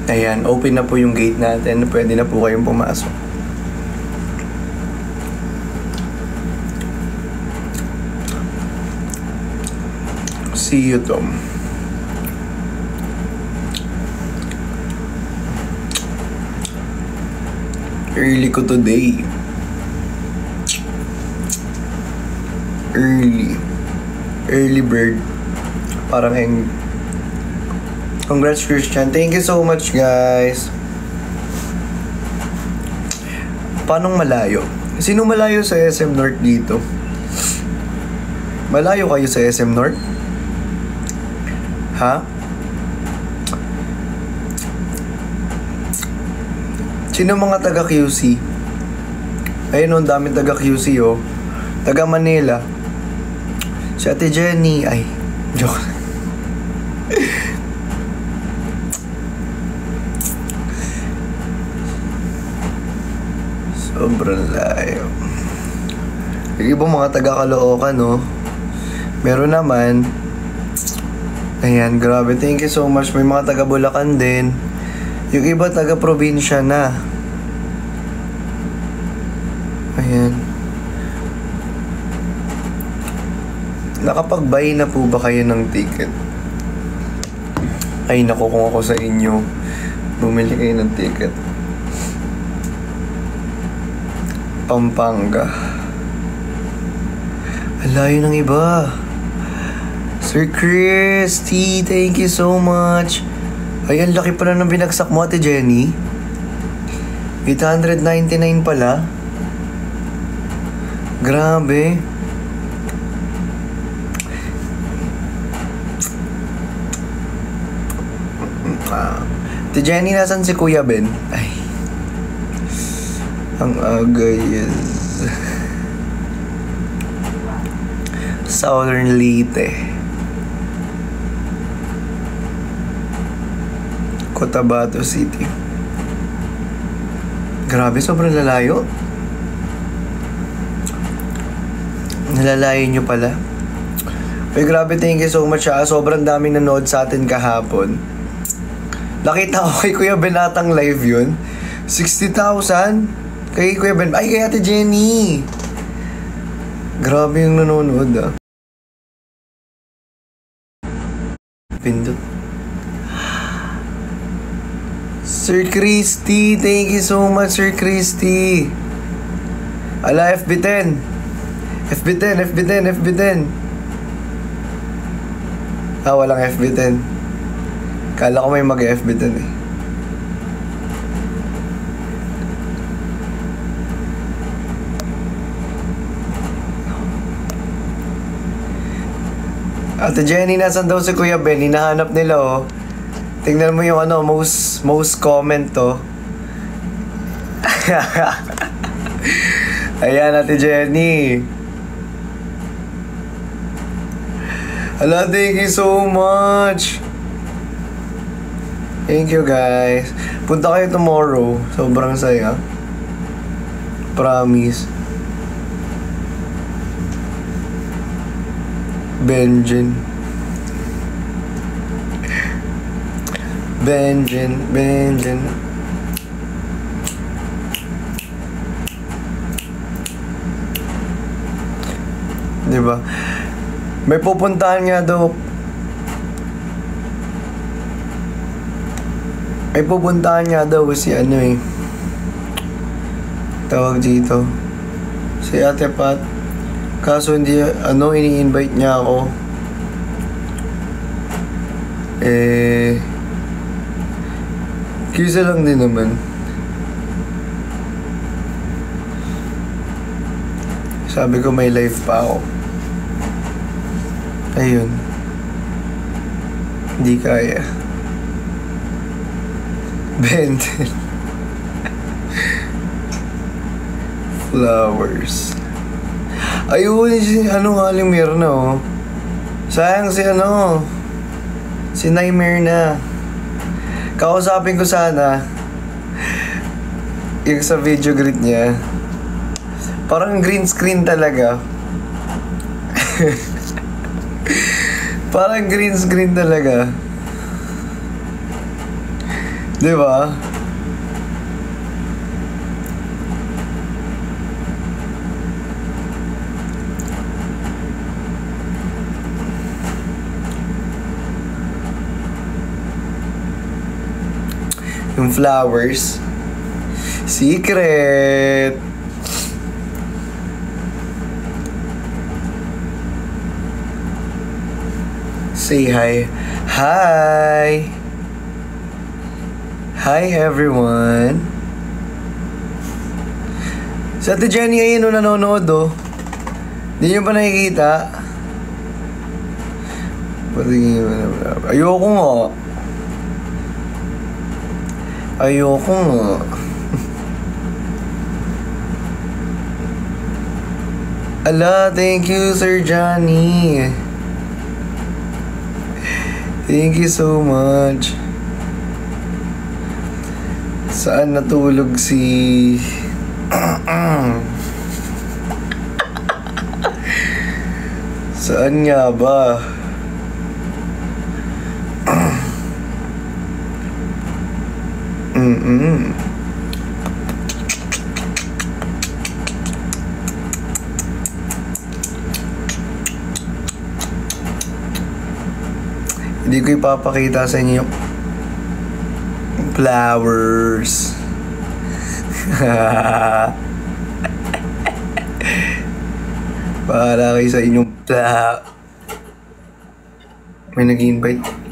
Ayan, open na po yung gate natin. Pwede na po kayong pumasok. See you, Tom. Early ko today. Early bird. Parang congrats, Christian. Thank you so much, guys. Paano malayo? Sino malayo sa SM North dito? Malayo kayo sa SM North? Ha? Sino mga taga QC? Ayun, ang daming taga QC, oh. Taga Manila. Si Ate Jenny. Ay, joke. Sobrang layo. Yung ibang mga taga Caloocan, no? Meron naman. Ayan, grabe. Thank you so much. May mga taga Bulacan din. Yung iba taga probinsya na. Ayan. Nakapag-buy na po ba kayo ng ticket? Ay, naku, kung ako sa inyo, bumili kayo ng ticket. Pampanga. Alayo ng iba. Sir Christy, thank you so much. Ay, ang laki pala ng binagsak mo, Ate Jenny. 899 pala. Grabe. Ate Jenny, nasan si Kuya Ben? Ay. Ang agay. Southern Leyte. Cotabato City. Grabe, sobrang lalayo. Nalalayo nyo pala. Ay, grabe, thank you so much. Sobrang daming nanood sa atin kahapon. Nakita ko kay Kuya Ben atang live yun. 60,000. Kay Kuya Ben. Ay, kay Ate Jenny. Grabe yung nanonood, ah. Pindot. Sir Christy, thank you so much, Sir Christy. Ala, FB10. FB10, FB10, FB10. Ah, walang FB10. Kala ko may mag-FB10 eh. Ate Jenny, nasan daw si Kuya Ben? Hinahanap nila, oh. Tingnan mo yung ano, most comment, oh. Ayan, Ate Jenny. Hala, thank you so much. Thank you, guys. Punta kayo tomorrow. Sobrang saya. Promise. Benjen. Diba? May pupuntahan nga daw. May pupuntahan nga daw si ano eh. Tawag dito. Si Ate Pat. Kaso hindi, ini-invite niya ako. Kisa lang din naman. Sabi ko may live pa ako. Ayun. Hindi kaya. Benton. Flowers. Ayun, si Haling Mirna, oh. Sayang si Nightmare na. Kausapin ko sana yung sa video greet niya. Parang green screen talaga. Parang green screen talaga. Di ba? Yung flowers. Secret. Say hi. Hi. Hi everyone. Sa Ate Jenny ayun no nanonood oh. Hindi nyo pa nakikita? Ayoko nga. Ayoko nga. Ala, thank you Sir Johnny. Thank you so much. Saan natulog si... Saan nga ba? Hindi ko ipapakita sa inyo yung flowers. Para kayo sa inyong may nag-invite.